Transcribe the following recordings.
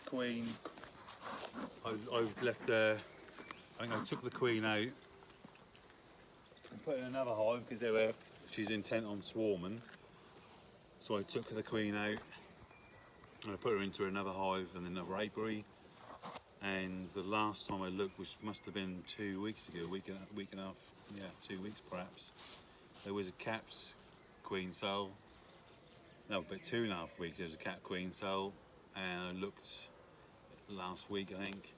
queen. I've left I think I took the queen out and put her in another hive because she's intent on swarming. So I took the queen out and I put her into another hive and another apiary. And the last time I looked, which must have been 2 weeks ago, week and a half, yeah, 2 weeks perhaps, there was a capped queen cell. No, but 2.5 weeks there was a capped queen cell, and I looked last week, I think,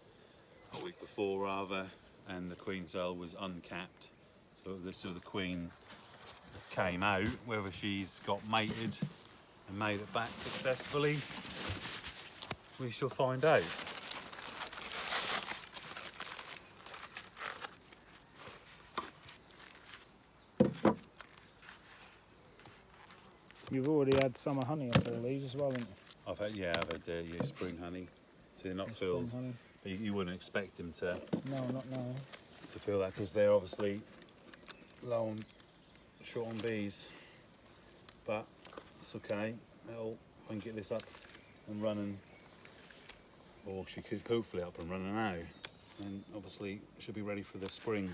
a week before rather, and the queen cell was uncapped. So the queen has came out. Whether she's got mated and made it back successfully, we shall find out. You've already had summer honey off all these as well, haven't you? I've had spring honey, so they're not filled. Honey. But you wouldn't expect them to No, not now. to fill that because they're obviously low on, short on bees. But it's okay. I can get this up and running, or she could hopefully up and running now, and obviously should be ready for the spring,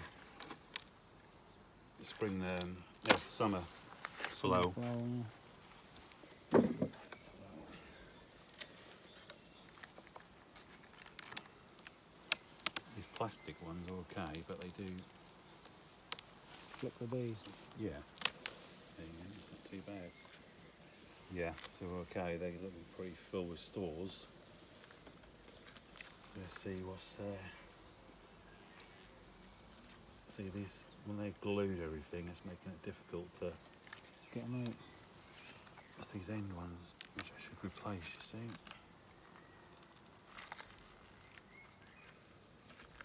summer flow. These plastic ones are okay, but they do Flip the bees. Yeah, there you go, it's not too bad. Yeah, so okay, they look pretty full with stores. So let's see what's there. See these, when they've glued everything, it's making it difficult to get them out. That's these end ones, which I should replace, you see.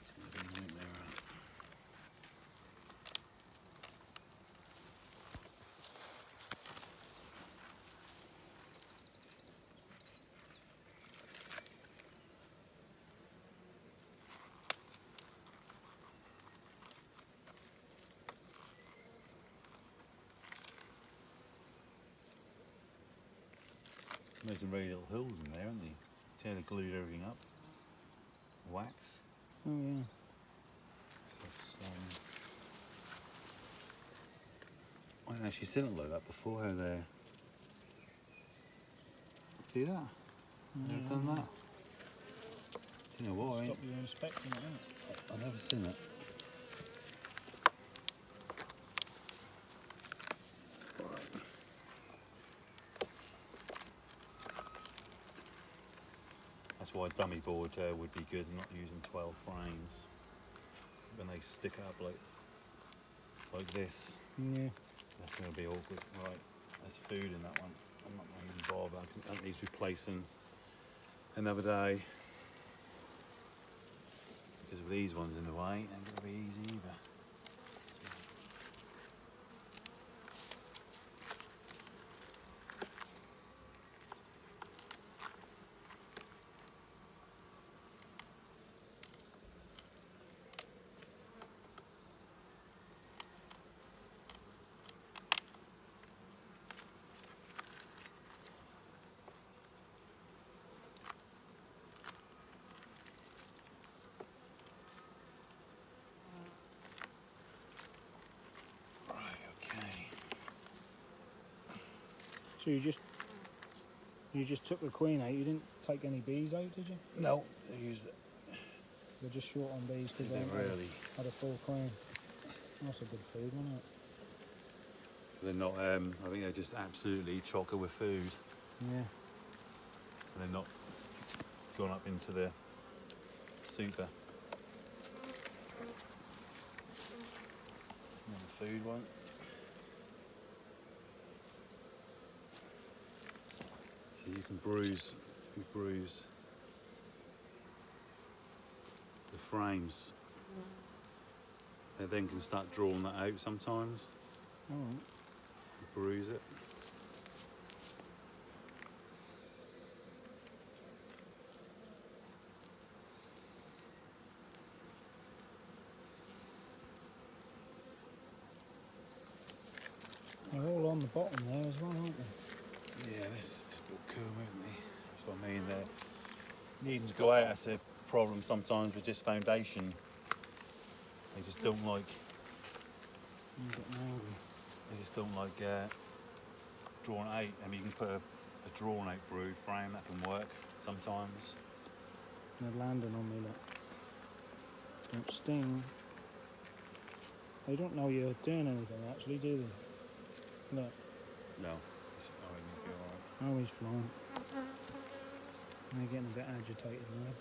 It's going to be a nightmare. There's some very little holes in there, aren't they? See how they glued everything up? Wax. Oh yeah. So, I haven't actually seen it like that before, how they're... See that? They've done that? Do you know what? Stop you inspecting it, innit? I've never seen it. That's why a dummy board would be good, not using 12 frames. When they stick up like this, Yeah. that's going to be awkward. Right, there's food in that one. I'm not going to bother. That needs replacing another day. Because with these ones in the way, it ain't going to be easy either. So you just took the queen out. You didn't take any bees out, did you? No, they use it. They're just short on bees because they really had a full queen. That's a good food, wasn't it? They're not. I think they're just absolutely chocker with food. Yeah. And they're not gone up into the super. There's another food one. So you can bruise the frames. They then can start drawing that out sometimes. Alright. Bruise it. They're all on the bottom there as well, aren't they? Yeah, this is just a bit cool, isn't it? That's what I mean. needing to go out, that's a problem sometimes with just foundation. They just don't like. I'm getting angry. They just don't like drawn out. I mean, you can put a drawn out brood frame, that can work sometimes. They're landing on me, look. Don't sting. They don't know you're doing anything actually, do they? Look. No. I think it'll be alright. Oh, he's flying. They're getting a bit agitated now.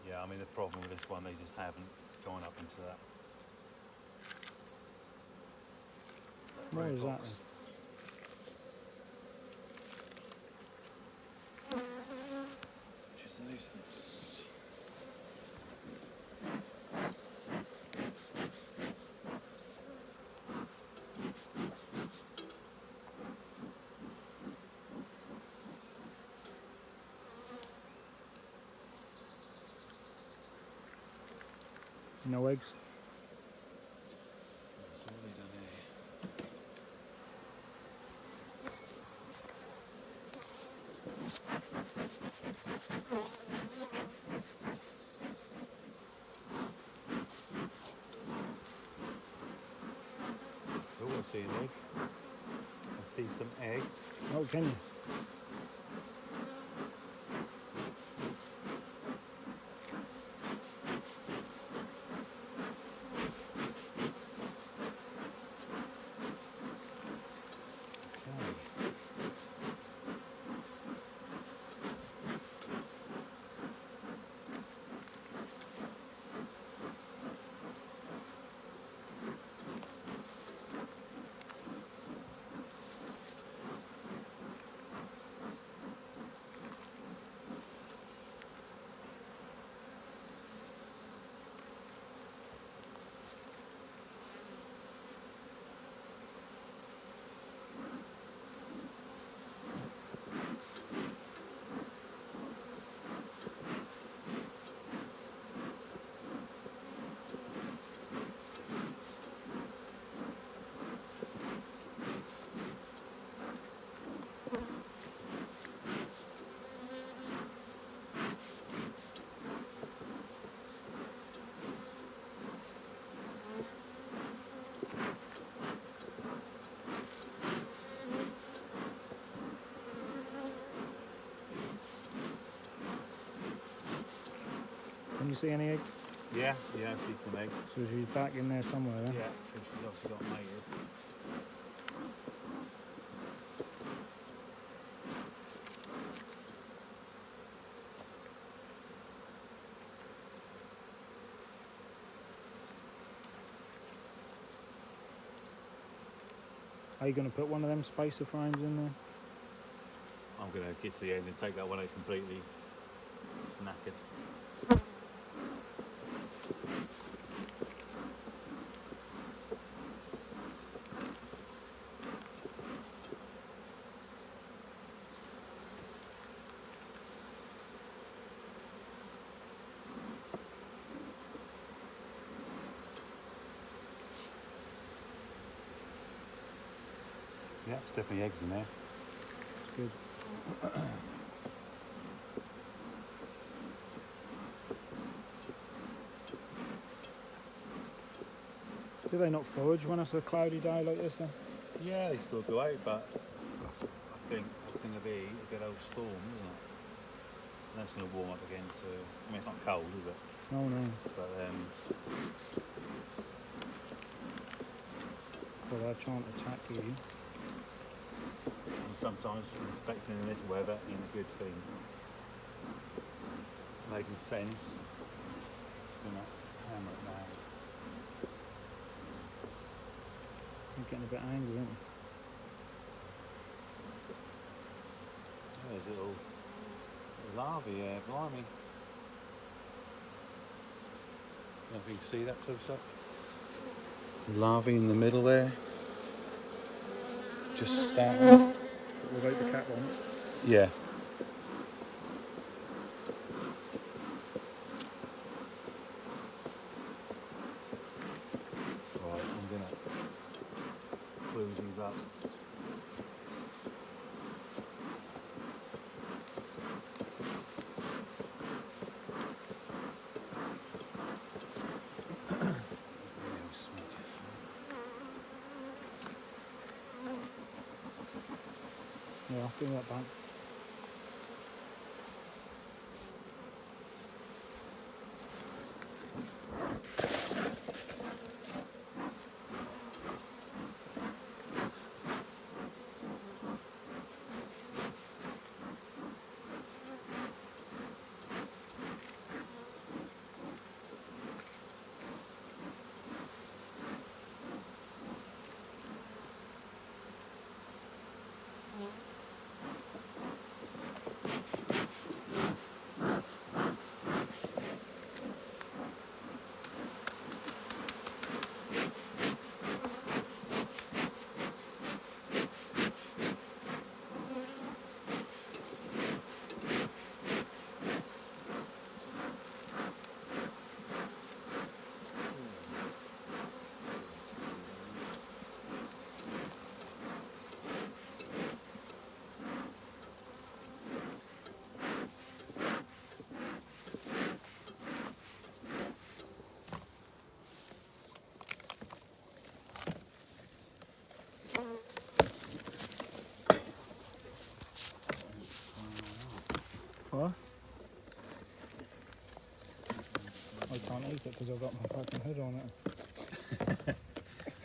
Yeah, I mean the problem with this one, they just haven't gone up into that. What brood is that box. Just a nuisance. No eggs? That's all they done here. Oh, I see an egg. I see some eggs. Oh, can you? Okay. Can you see any eggs? Yeah, I see some eggs. So she's back in there somewhere, huh? Yeah, so she's obviously got mated. Are you going to put one of them spacer frames in there? I'm going to get to the end and take that one out completely. It's knackered. Yeah, there's definitely eggs in there. It's good. Do they not forage when it's a cloudy day like this then? Yeah, they still go out, but I think it's going to be a good old storm, isn't it? And that's going to warm up again, so I mean it's not cold, is it? No, no. But Well, they're trying to attack you. and sometimes inspecting in this weather ain't a good thing. Making sense. Just going to hammer it down. I'm getting a bit angry, aren't you? There's little larvae here, blimey. I don't know if you can see that close up. Larvae in the middle there. Just starting. What about the cat one? Yeah. Right, I'm gonna close these up. Yeah, I'll bring that back. What? I can't eat it because I've got my fucking hood on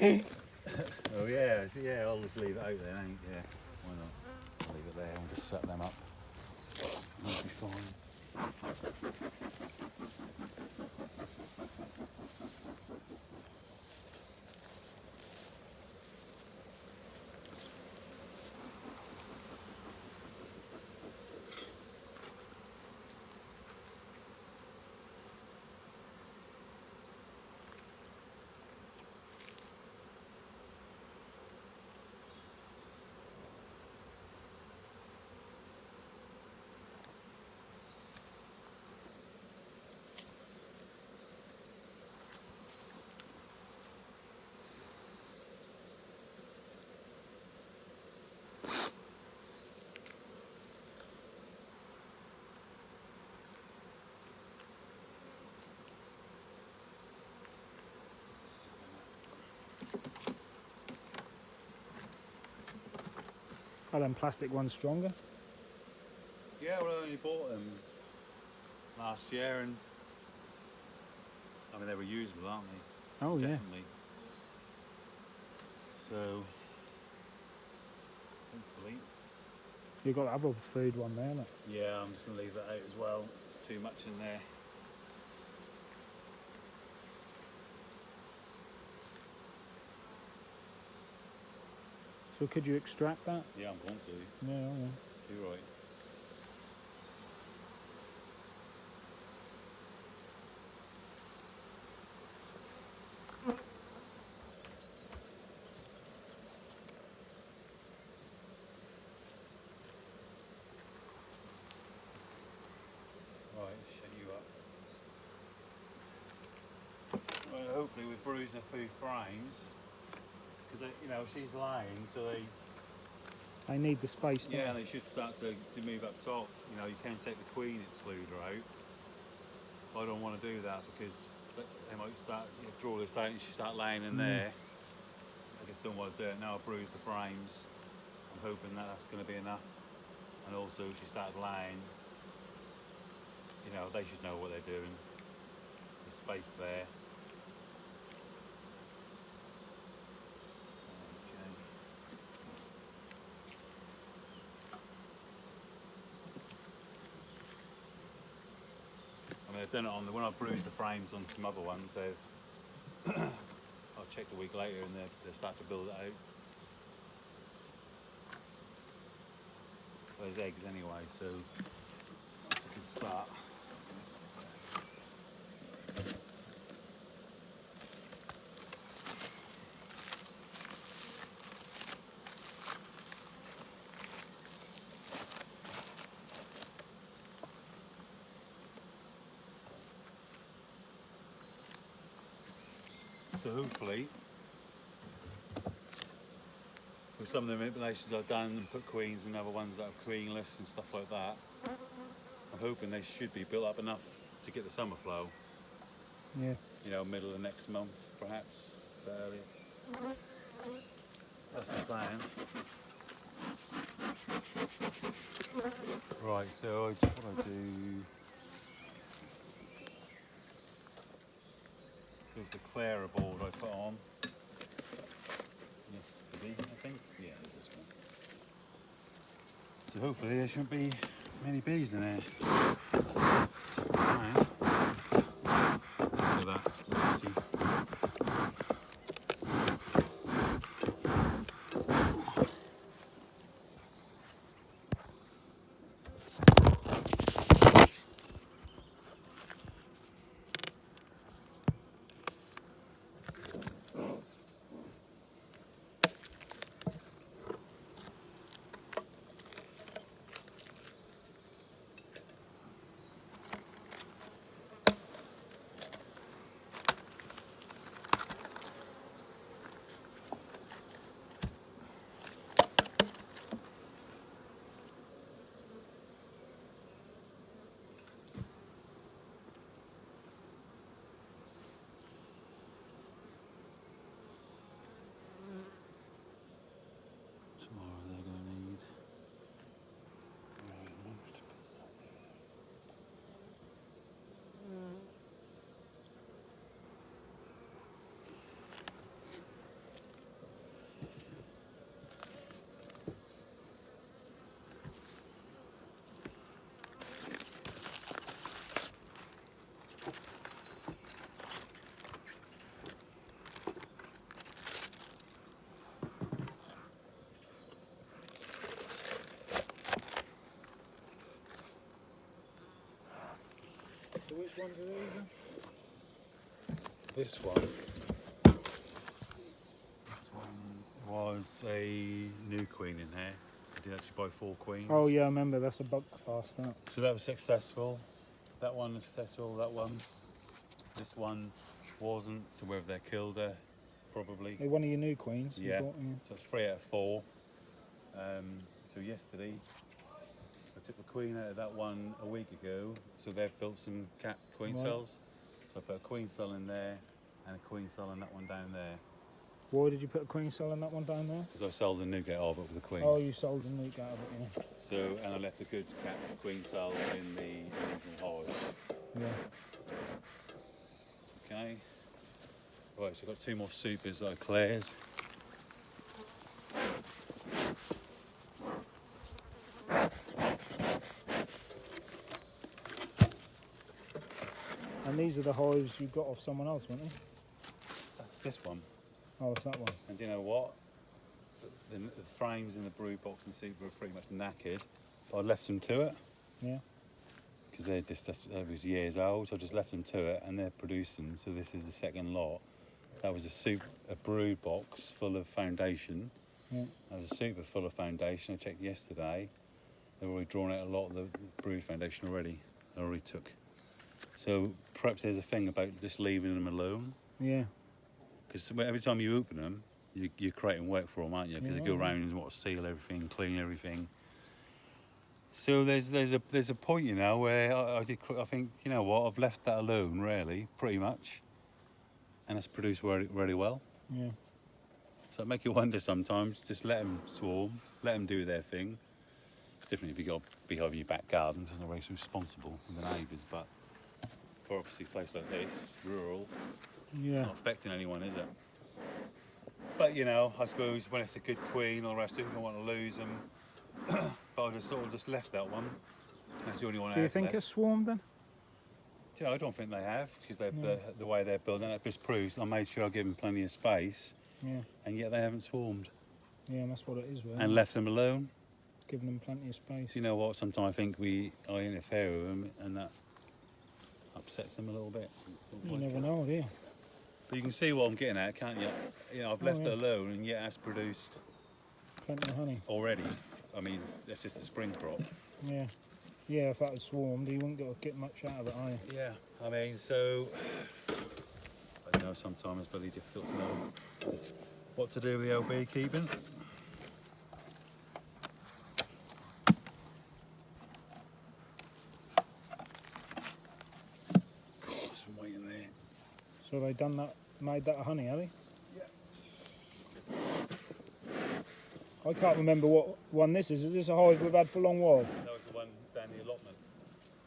it. Oh yeah, yeah, I'll just leave it out there, ain't yeah. Why not? I'll leave it there and just set them up. That'll be fine. Are them plastic ones stronger? Yeah, well, I only bought them last year, and I mean they were usable, aren't they? Oh yeah. Definitely. So hopefully. You've got the other food one there, look. Yeah, I'm just gonna leave that out as well. There's too much in there. So could you extract that? Yeah, I'm going to. Yeah, yeah. You're right. Right, shut you up. Well, hopefully with bruising food frames, because you know she's lying, so they I need the space. Don't yeah I? they should start to move up top. You know you can't take the queen excluder out. I don't want to do that because they might start draw this out and she start laying in there. I just don't want to do it now. I'll bruise the frames. I'm hoping that that's going to be enough. And also she started laying. You know they should know what they're doing. There's space there. Okay. I mean, I've done it on when I bruised the frames on some other ones. They've I'll check a week later and they start to build it out. There's eggs anyway, so that's a good start. So hopefully, with some of the manipulations I've done and put queens and other ones that are queenless and stuff like that, I'm hoping they should be built up enough to get the summer flow. Yeah. You know, middle of next month, perhaps, a bit earlier. That's the plan. Right, so what I do, there's a Clara board I put on. Yesterday, I think. Yeah, this one. So hopefully there shouldn't be many bees in there. That's the plan. Look at that. See? Tomorrow they're going to need. Right, remember to put that So which ones are these then? This one was a new queen in here. I did actually buy 4 queens. Oh yeah, I remember. That's a bug fast, isn't it? So that was successful. That one was successful. That one. This one wasn't. So whether they killed her, probably. Hey, one of your new queens. Yeah. You bought, yeah. So it's 3 out of 4. So yesterday, I took the queen out of that one a week ago. So they've built some cat queen Right. cells. So I put a queen cell in there and a queen cell in that one down there. Why did you put a queen cell in that one down there? Because I sold the nougat of it with the queen. Oh, you sold the nuke out of it, yeah. So, and I left a good cat queen cell in the original hive. Yeah. Okay. Right, so I've got 2 more supers that I cleared. And these are the hives you got off someone else, weren't they? That's this one. Oh, it's that one. And do you know what? The frames in the brood box and super are pretty much knackered. But I left them to it. Yeah. Because that was years old, so I just left them to it and they're producing. So this is the second lot. That was a brood box full of foundation. Yeah. That was a super full of foundation. I checked yesterday. They've already drawn out a lot of the brood foundation already. I already took. So perhaps there's a thing about just leaving them alone. Yeah. Because every time you open them, you're creating work for them, aren't you? Because Yeah. they go around and seal everything, clean everything. So there's a point, you know, where I think, you know what, I've left that alone, really, pretty much, and it's produced really, really well. Yeah. So it make you wonder sometimes. Just let them swarm, let them do their thing. It's different if you got a beehive in your back garden. It's not very responsible with the neighbours, but for obviously a place like this, rural, Yeah. it's not affecting anyone, is it? But you know, I suppose when it's a good queen, all the rest of it, you don't want to lose them. But I just sort of just left that one. That's the only one I Do you have think left. it's swarmed then? You know, I don't think they have, because No. the way they're building it just proves I made sure I give them plenty of space, Yeah. and yet they haven't swarmed Yeah, and that's what it is, really. and left them alone. Giving them plenty of space. Do you know what? Sometimes I think I interfere with them, and that upsets them a little bit. You never know, do you? But you can see what I'm getting at, can't you? You know, I've left yeah. it alone, and yet it has produced Plenty of honey. already. I mean, that's just a spring crop. Yeah. Yeah, if that had swarmed, you wouldn't get much out of it, are you? Yeah, I mean, so I don't know, sometimes it's bloody difficult to know what to do with the old beekeeping. God, some weight in there. So they done that, made that honey, have they? Yeah. I can't remember what one this is. Is this a hive we've had for a long while? That was the one down the allotment.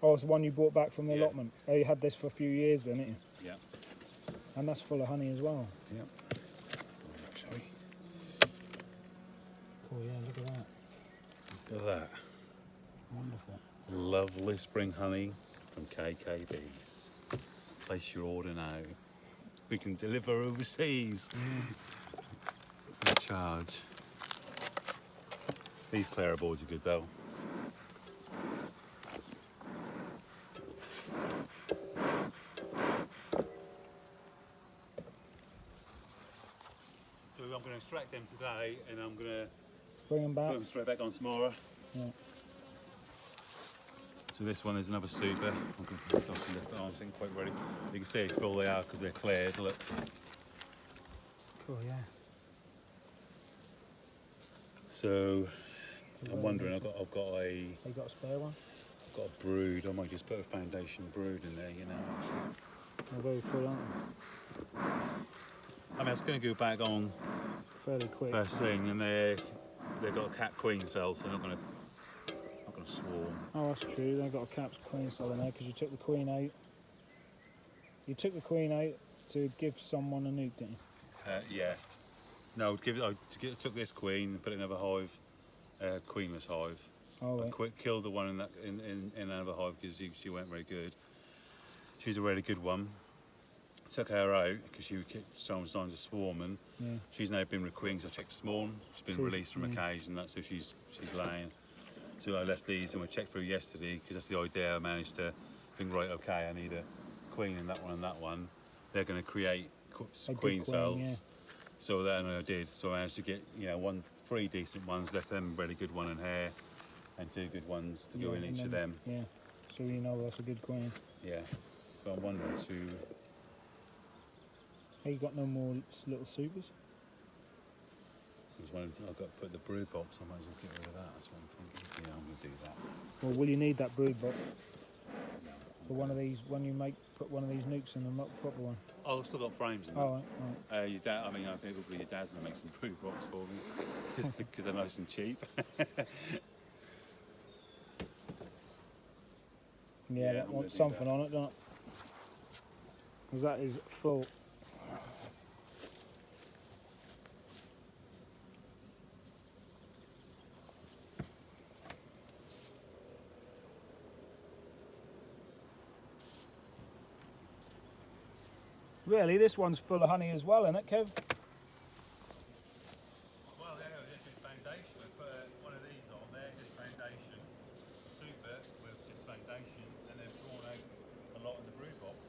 Oh, it's the one you brought back from the Yeah. allotment. Oh, you had this for a few years then, didn't you? Yeah. And that's full of honey as well. Yeah. Sorry. Oh yeah, look at that. Look at that. Wonderful. Lovely spring honey from KKBs. Place your order now. We can deliver overseas. No charge. These Clara boards are good though. So I'm going to extract them today and I'm going to Bring them back. put them straight back on tomorrow. Yeah. So this one is another super. I'm going to put the left arms in quite ready. You can see how full they are because they're cleared. Look. Cool, yeah. So I'm wondering. I've got a You got a spare one? I've got a brood. I might just put a foundation brood in there. You know. They're very full, aren't they? I mean, it's going to go back on Fairly quick. first thing, and they've got a cat queen cell, so they're not going to swarm. Oh, that's true. They've got a capped queen cell in there because you took the queen out. You took the queen out to give someone a nuke, didn't you? Yeah. No, I took this queen and put it in another hive, queenless hive. Oh, I right. killed the one in another hive because she weren't very good. She's a really good one. Took her out because she would keep showing signs of swarming. Yeah. She's now been requeened, so I checked this morning. She's been released from a cage and that, so she's laying. So I left these and we checked through yesterday because that's the idea. I managed to think, right, okay, I need a queen in that one and that one. They're going to create queen cells. Yeah. So then I did. So I managed to get 3 decent ones, left them a really good one in here, and 2 good ones to go in each of them. Yeah. So you know that's a good queen. Yeah. But I'm wondering to. Hey, you got no more little supers? I've got to put the brood box. I might as well get rid of that. That's what I'm thinking. Yeah, I'm going to do that. Well, will you need that brood box No, for one of these when you put one of these nukes in the proper one? Oh, I've still got frames in there. Oh, right. Your dad. I think your dad's going to make some brood box for me because they're nice and cheap. Yeah, that I'm wants gonna do something that. on it, don't it? Because that is full. Really, this one's full of honey as well, isn't it, Kev? Well, this is foundation. We put one of these on there, this foundation, super with this foundation, and then drawn out a lot in the brood box.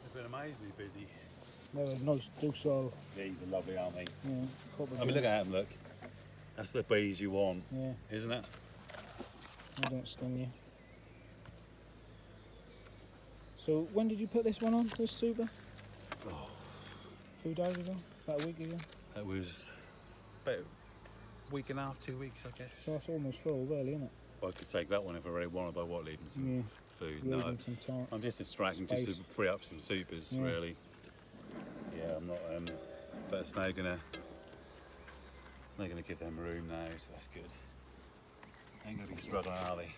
They've been amazingly busy. They're a nice docile. These are lovely, aren't they? Yeah, proper I mean, look at them, look. That's the bees you want, Yeah, isn't it? they don't sting you. So when did you put this one on, this super? Oh, A few days ago? About a week ago? that was about a week and a half, 2 weeks, I guess. So that's almost full, really, isn't it? Well, I could take that one if I really wanted, but what, leave them some Yeah. food? Leave No, them some time. I'm just distracting just to Space. free up some supers, Yeah. really. Yeah, I'm not. But it's now gonna give them room now, so that's good. Ain't gonna be struggling, are they?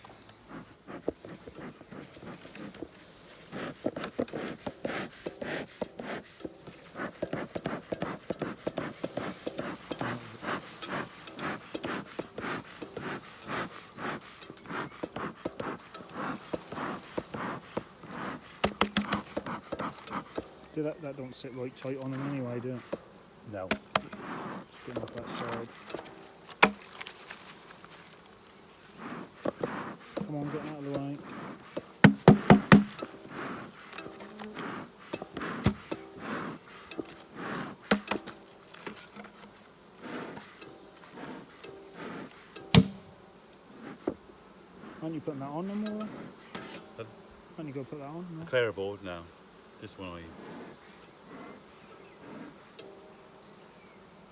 Do that don't sit right tight on them anyway, do it? No. Just get them off that side. Come on, get out of the way. Aren't you putting that on them all? Pardon? Aren't you go put that on? No? Clear board now. This one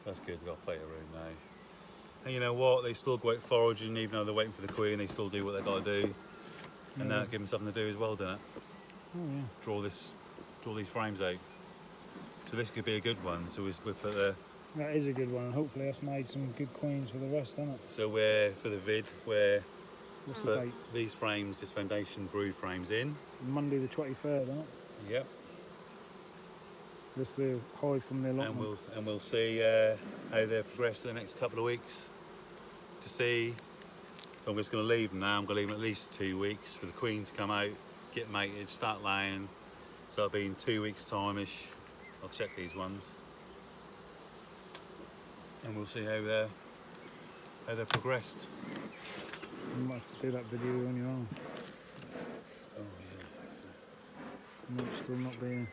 that's good, we've got plenty of room now. And you know what, they still go out foraging even though they're waiting for the queen, they still do what they got to do. And that gives them something to do as well, doesn't it? Oh yeah. Draw these frames out. So this could be a good one, so we put the... That is a good one, and hopefully that's made some good queens for the rest, hasn't it? So we're, for the vid, we're What's the put date? these frames, this foundation brood frames in. Monday the 23rd, isn't it? Yep. That's the hive from the allotment. And we'll see how they progress in the next couple of weeks to see. So I'm just going to leave them now. I'm going to leave them at least 2 weeks for the queen to come out, get mated, start laying. So it'll be in 2 weeks' time-ish. I'll check these ones, and we'll see how they're progressed. You might have to do that video on your own. Oh yeah. You might still not be.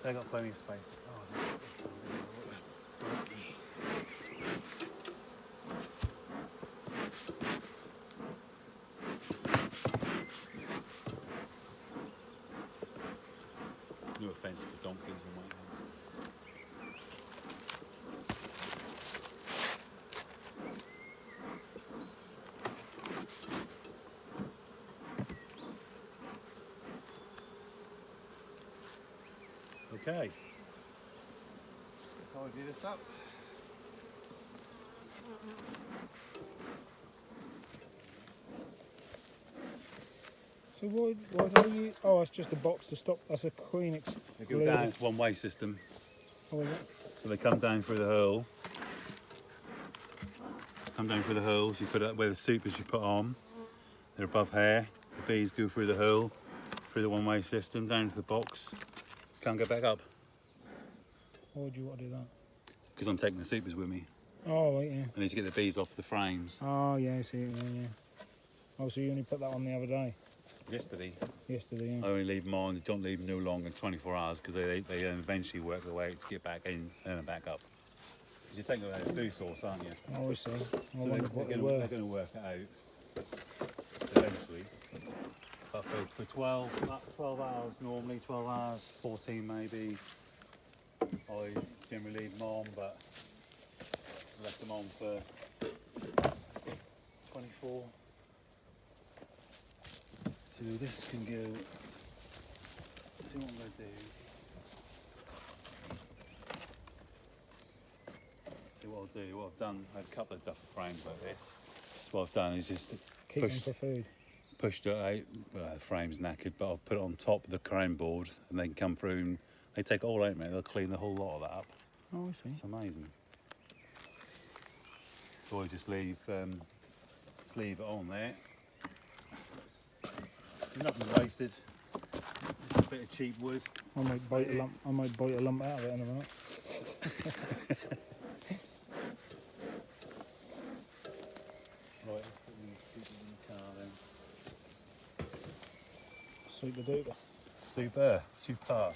They got plenty of space. No offence to the donkeys, we might have. Okay. So I'll do this up. So why do you? Oh, it's just a box to stop. That's a queen They go down, it's one-way system. Oh, is it? So they come down through the hurl. Come down through the hurls, you put it where the supers you put on. They're above here. The bees go through the hurl, through the one-way system, down to the box. Can't get back up. Why would you want to do that? Because I'm taking the supers with me. Oh, right, yeah. I need to get the bees off the frames. Oh, yeah, I see. Yeah. Oh, so you only put that on the other day? Yesterday, Yesterday, yeah. I only leave them on, don't leave them no longer than 24 hours because they eventually work their way to get back in and back up. Because you're taking a boo source, aren't you? Oh, I see. I So wondered what they they're were. going to work it out eventually. But for 12 hours normally, 12 hours, 14 maybe, I generally leave them on, but I left them on for 24. So this can go, see what I'm going to do. See what I'll do, what I've done, I had a couple of duffel frames like this. So what I've done is just Keep them for food. pushed it out, well, the frame's knackered, but I've put it on top of the crane board and they can come through and they take it all out, mate. They'll clean the whole lot of that up. Oh, I see. It's amazing. So I just leave it on there. Nothing wasted. Just a bit of cheap wood. I might bite a lump. I might bite a lump out of it in a minute. Right, let's put these in the car then. Super duper. Super.